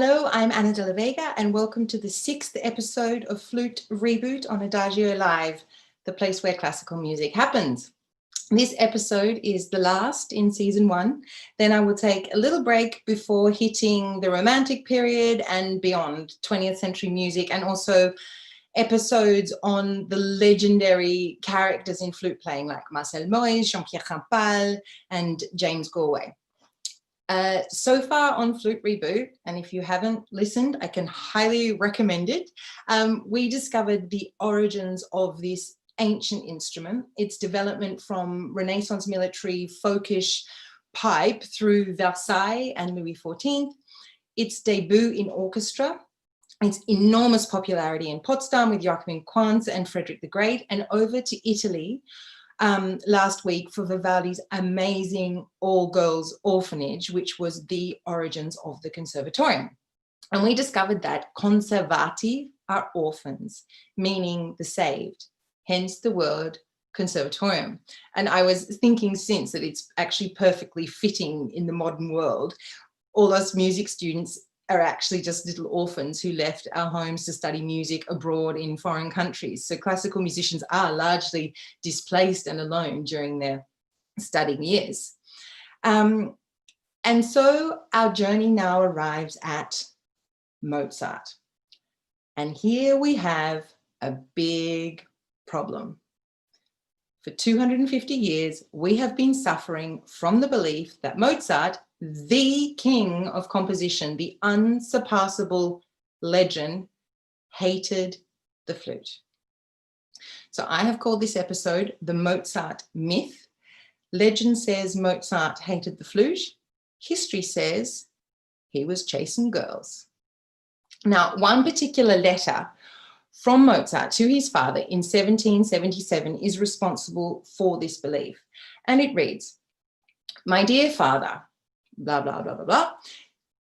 Hello, I'm Anna de la Vega and welcome to the 6th episode of Flute Reboot on Adagio Live, the place where classical music happens. This episode is the last in season 1. Then I will take a little break before hitting the Romantic period and beyond, 20th century music, and also episodes on the legendary characters in flute playing like Marcel Moyse, Jean-Pierre Rampal, and James Galway. So far on Flute Reboot, and if you haven't listened, I can highly recommend it. We discovered the origins of this ancient instrument, its development from Renaissance military folkish pipe through Versailles and Louis XIV, its debut in orchestra, its enormous popularity in Potsdam with Joachim Quantz and Frederick the Great, and over to Italy last week for Vivaldi's amazing all-girls orphanage, which was the origins of the Conservatorium. And we discovered that conservati are orphans, meaning the saved, hence the word conservatorium. And I was thinking since that it's actually perfectly fitting in the modern world. All us music students are actually just little orphans who left our homes to study music abroad in foreign countries. So classical musicians are largely displaced and alone during their studying years. And so our journey now arrives at Mozart. And here we have a big problem. For 250 years, we have been suffering from the belief that Mozart, the king of composition, the unsurpassable legend, hated the flute. So I have called this episode the Mozart myth. Legend says Mozart hated the flute. History says he was chasing girls. Now, one particular letter from Mozart to his father in 1777 is responsible for this belief. And it reads, "My dear father, blah, blah, blah, blah, blah.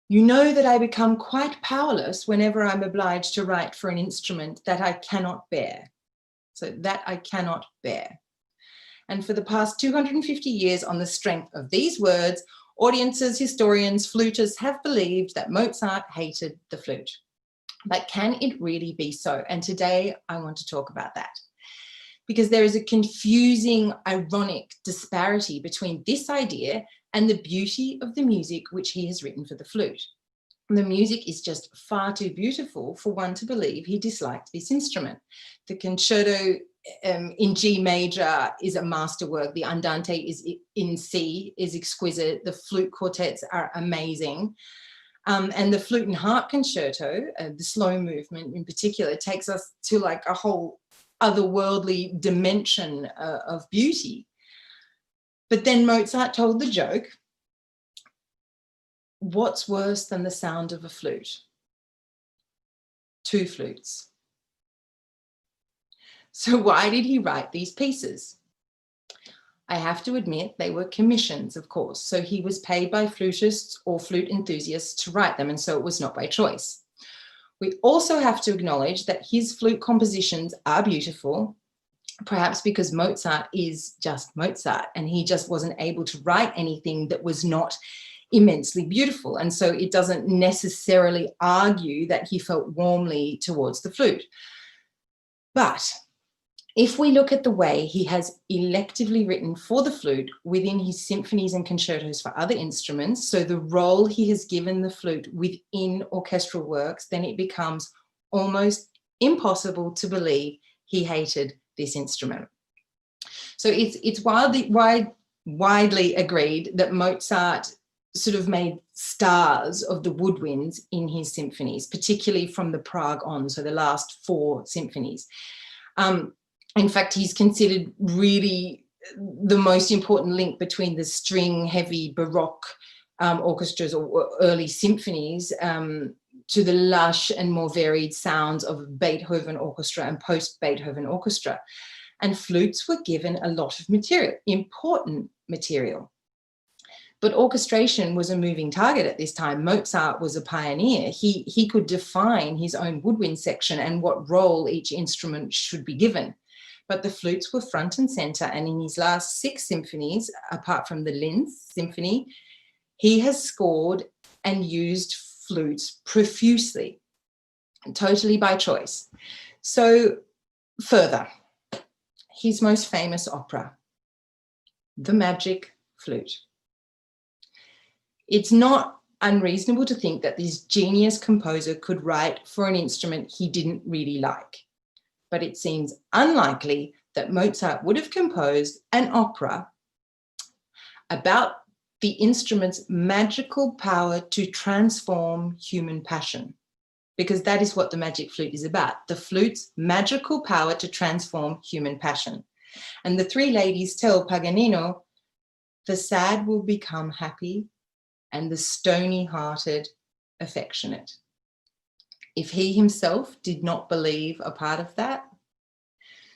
You know that I become quite powerless whenever I'm obliged to write for an instrument that I cannot bear." So that I cannot bear. And for the past 250 years, on the strength of these words, audiences, historians, flutists have believed that Mozart hated the flute. But can it really be so? And today I want to talk about that, because there is a confusing, ironic disparity between this idea and the beauty of the music which he has written for the flute. The music is just far too beautiful for one to believe he disliked this instrument. The concerto in G major is a masterwork. The Andante is in C is exquisite. The flute quartets are amazing. And the flute and harp concerto, the slow movement in particular, takes us to like a whole otherworldly dimension of beauty. But then Mozart told the joke, what's worse than the sound of a flute? Two flutes. So why did he write these pieces? I have to admit they were commissions, of course. So he was paid by flutists or flute enthusiasts to write them, and so it was not by choice. We also have to acknowledge that his flute compositions are beautiful, perhaps because Mozart is just Mozart and he just wasn't able to write anything that was not immensely beautiful. And so it doesn't necessarily argue that he felt warmly towards the flute. But if we look at the way he has electively written for the flute within his symphonies and concertos for other instruments, so the role he has given the flute within orchestral works, then it becomes almost impossible to believe he hated this instrument. So it's widely agreed that Mozart sort of made stars of the woodwinds in his symphonies, particularly from the Prague on, so the last 4 symphonies. In fact, he's considered really the most important link between the string-heavy Baroque orchestras or early symphonies to the lush and more varied sounds of Beethoven orchestra and post-Beethoven orchestra. And flutes were given a lot of material, important material. But orchestration was a moving target at this time. Mozart was a pioneer. He could define his own woodwind section and what role each instrument should be given. But the flutes were front and center, and in his last 6 symphonies, apart from the Linz Symphony, he has scored and used flutes profusely, totally by choice. So further, his most famous opera, The Magic Flute. It's not unreasonable to think that this genius composer could write for an instrument he didn't really like, but it seems unlikely that Mozart would have composed an opera about the instrument's magical power to transform human passion, because that is what the magic flute is about, the flute's magical power to transform human passion. And the three ladies tell Paganino, the sad will become happy and the stony-hearted affectionate. If he himself did not believe a part of that.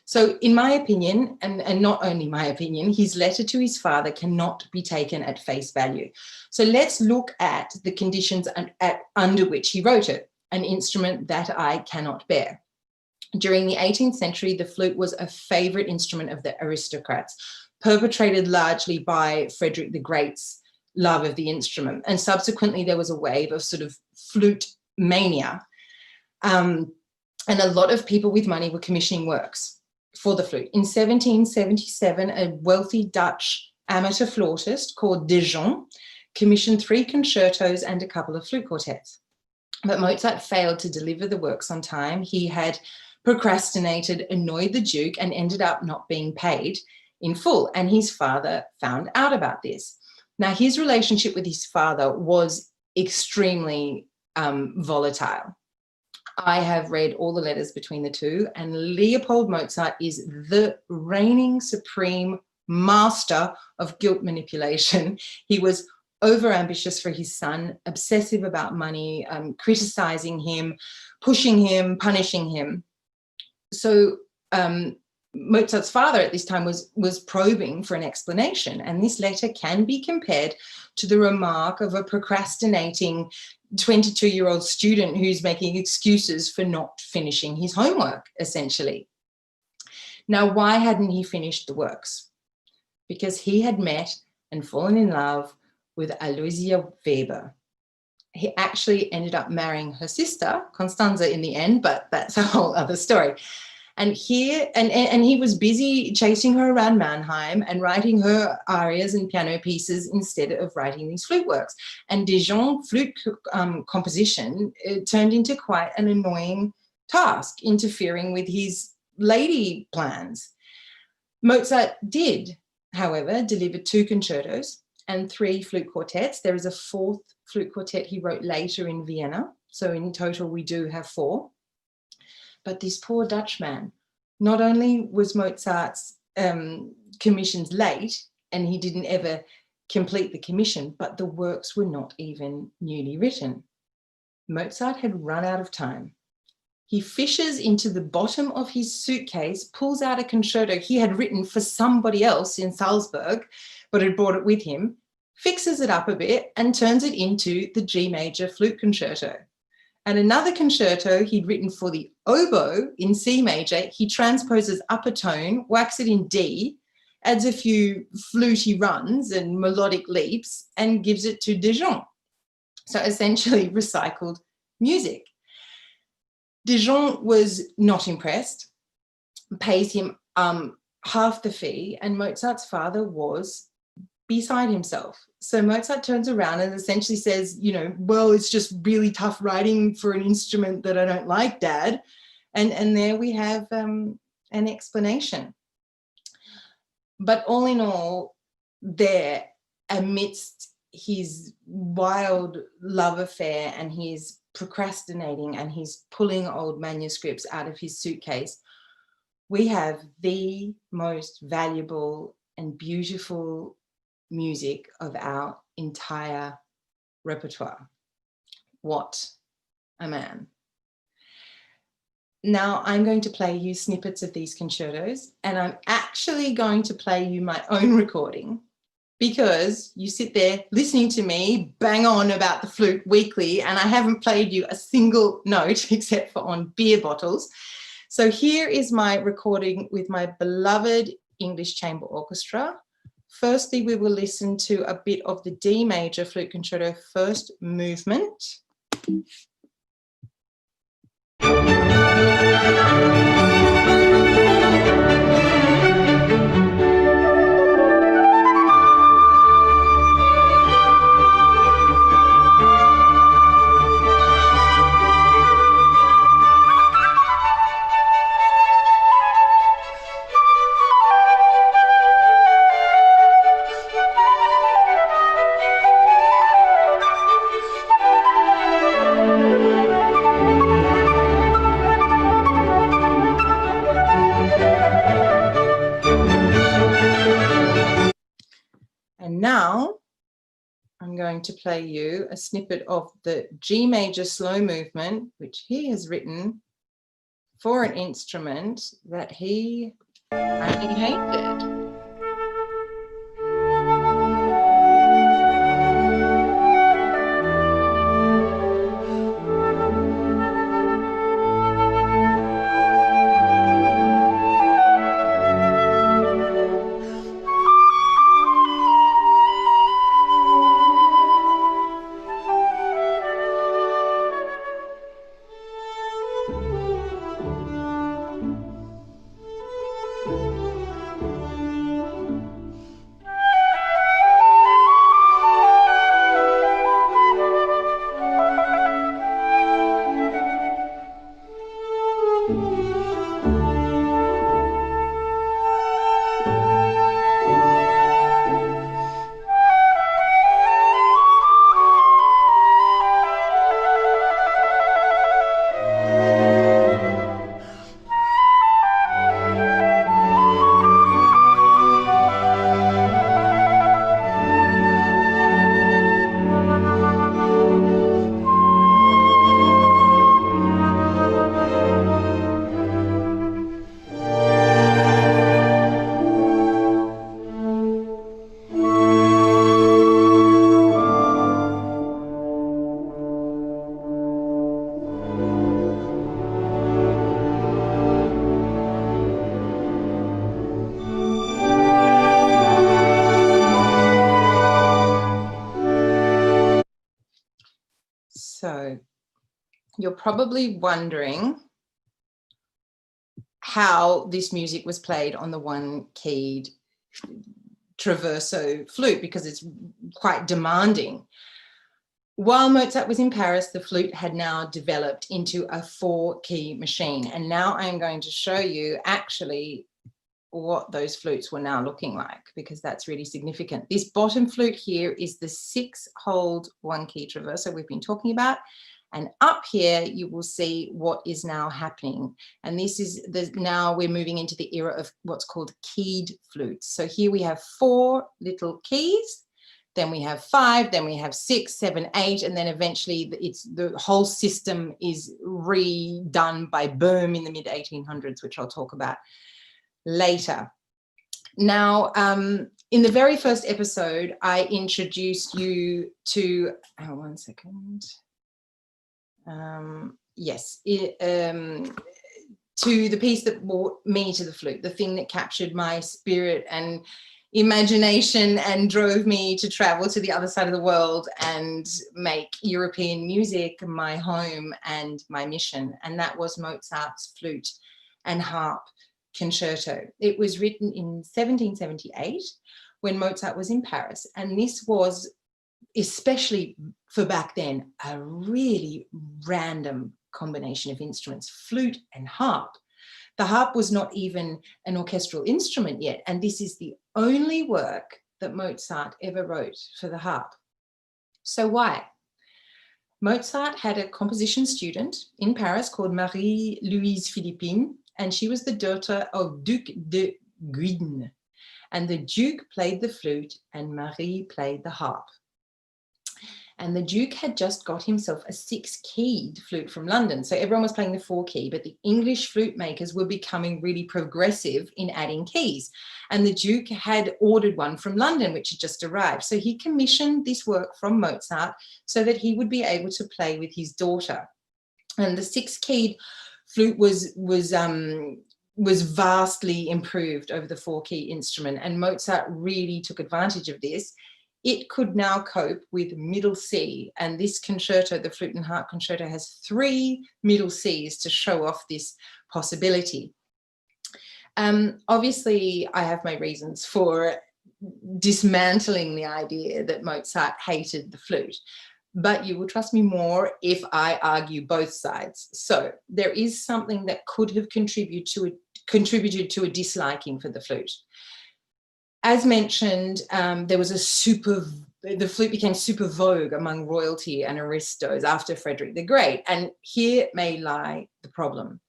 So in my opinion, and not only my opinion, his letter to his father cannot be taken at face value. So let's look at the conditions under which he wrote it, an instrument that I cannot bear. During the 18th century, the flute was a favorite instrument of the aristocrats, perpetrated largely by Frederick the Great's love of the instrument. And subsequently, there was a wave of sort of flute mania. And a lot of people with money were commissioning works for the flute. In 1777, a wealthy Dutch amateur flautist called Dijon commissioned 3 concertos and a couple of flute quartets. But Mozart failed to deliver the works on time. He had procrastinated, annoyed the Duke, and ended up not being paid in full. And his father found out about this. Now, his relationship with his father was extremely volatile. I have read all the letters between the two, and Leopold Mozart is the reigning supreme master of guilt manipulation. He was overambitious for his son, obsessive about money, criticizing him, pushing him, punishing him. So Mozart's father at this time was probing for an explanation, and this letter can be compared to the remark of a procrastinating 22-year-old student who's making excuses for not finishing his homework, essentially. Now, why hadn't he finished the works? Because he had met and fallen in love with Aloysia Weber. He actually ended up marrying her sister, Constanze, in the end, but that's a whole other story. And here, and he was busy chasing her around Mannheim and writing her arias and piano pieces instead of writing these flute works. And Dijon flute composition turned into quite an annoying task, interfering with his lady plans. Mozart did, however, deliver 2 concertos and 3 flute quartets. There is a 4th flute quartet he wrote later in Vienna. So in total, we do have 4. But this poor Dutchman, not only was Mozart's commissions late and he didn't ever complete the commission, but the works were not even newly written. Mozart had run out of time. He fishes into the bottom of his suitcase, pulls out a concerto he had written for somebody else in Salzburg, but had brought it with him, fixes it up a bit and turns it into the G major flute concerto. And another concerto he'd written for the oboe in C major, he transposes up a tone, whacks it in D, adds a few fluty runs and melodic leaps, and gives it to Dijon. So essentially recycled music. Dijon was not impressed, pays him half the fee, and Mozart's father was beside himself. So Mozart turns around and essentially says, you know, well, it's just really tough writing for an instrument that I don't like, Dad. And there we have an explanation. But all in all, there, amidst his wild love affair and his procrastinating and his pulling old manuscripts out of his suitcase, we have the most valuable and beautiful music of our entire repertoire. What a man. Now I'm going to play you snippets of these concertos, and I'm actually going to play you my own recording, because you sit there listening to me bang on about the flute weekly and I haven't played you a single note except for on beer bottles. So here is my recording with my beloved English Chamber Orchestra. Firstly, we will listen to a bit of the D major flute concerto first movement. And now I'm going to play you a snippet of the G major slow movement, which he has written for an instrument that he only hated. So you're probably wondering how this music was played on the one-keyed traverso flute, because it's quite demanding. While Mozart was in Paris, the flute had now developed into a 4-key machine. And now I'm going to show you actually what those flutes were now looking like, because that's really significant. This bottom flute here is the 6-hold 1-key traverso we've been talking about. And up here, you will see what is now happening. And this is now we're moving into the era of what's called keyed flutes. So here we have 4 little keys, then we have 5, then we have 6, 7, 8, and then eventually the whole system is redone by Böhm in the mid-1800s, which I'll talk about later. Now, in the very first episode, I introduced you to, one second. Yes, to the piece that brought me to the flute, the thing that captured my spirit and imagination and drove me to travel to the other side of the world and make European music my home and my mission. And that was Mozart's flute and harp concerto. It was written in 1778 when Mozart was in Paris. And this was, especially for back then, a really random combination of instruments, flute and harp. The harp was not even an orchestral instrument yet, and this is the only work that Mozart ever wrote for the harp. So why? Mozart had a composition student in Paris called Marie-Louise Philippine, and she was the daughter of Duc de Guidne. And the Duke played the flute and Marie played the harp. And the Duke had just got himself a 6-keyed flute from London. So everyone was playing the 4-key, but the English flute makers were becoming really progressive in adding keys. And the Duke had ordered one from London, which had just arrived. So he commissioned this work from Mozart so that he would be able to play with his daughter. And the 6-keyed flute was vastly improved over the 4-key instrument. And Mozart really took advantage of this. it could now cope with middle C. And this concerto, the Flute and Harp Concerto, has 3 middle Cs to show off this possibility. Obviously, I have my reasons for dismantling the idea that Mozart hated the flute, but you will trust me more if I argue both sides. So there is something that could have contributed to a disliking for the flute. As mentioned, there was the flute became super vogue among royalty and aristos after Frederick the Great, and here may lie the problem.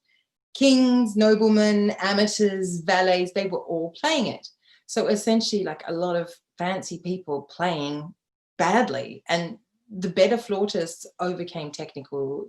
Kings, noblemen, amateurs, valets, they were all playing it. So essentially, like a lot of fancy people playing badly, and the better flautists overcame technical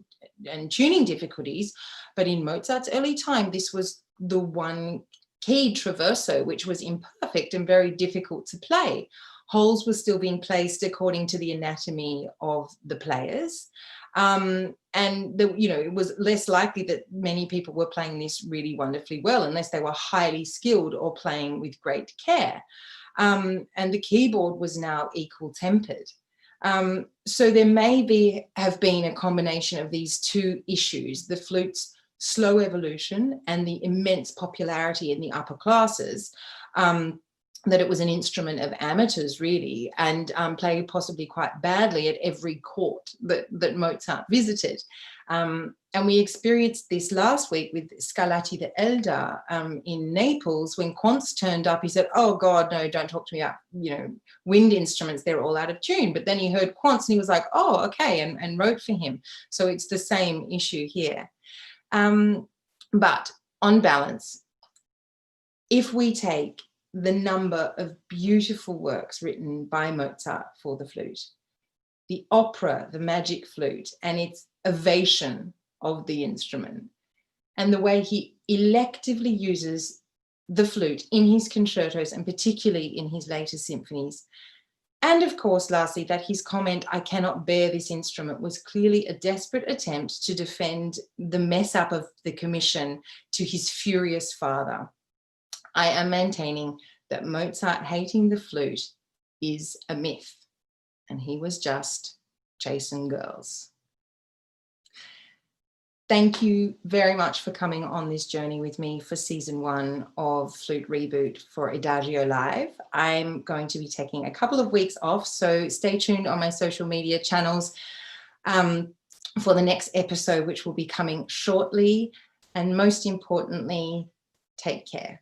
and tuning difficulties. But in Mozart's early time, this was the one keyed traverso, which was imperfect and very difficult to play. Holes were still being placed according to the anatomy of the players. And it was less likely that many people were playing this really wonderfully well unless they were highly skilled or playing with great care. And the keyboard was now equal tempered. So there may have been a combination of these 2 issues, the flute's slow evolution and the immense popularity in the upper classes, that it was an instrument of amateurs really, and played possibly quite badly at every court that Mozart visited. And we experienced this last week with Scarlatti the Elder in Naples. When Quantz turned up, he said, oh God, no, don't talk to me about, wind instruments, they're all out of tune. But then he heard Quantz and he was like, oh, okay, and wrote for him. So it's the same issue here. But on balance, if we take the number of beautiful works written by Mozart for the flute, the opera, the Magic Flute, and its ovation of the instrument, and the way he electively uses the flute in his concertos and particularly in his later symphonies. And of course, lastly, that his comment, I cannot bear this instrument, was clearly a desperate attempt to defend the mess up of the commission to his furious father. I am maintaining that Mozart hating the flute is a myth, and he was just chasing girls. Thank you very much for coming on this journey with me for season 1 of Flute Reboot for Adagio Live. I'm going to be taking a couple of weeks off, so stay tuned on my social media channels for the next episode, which will be coming shortly. And most importantly, take care.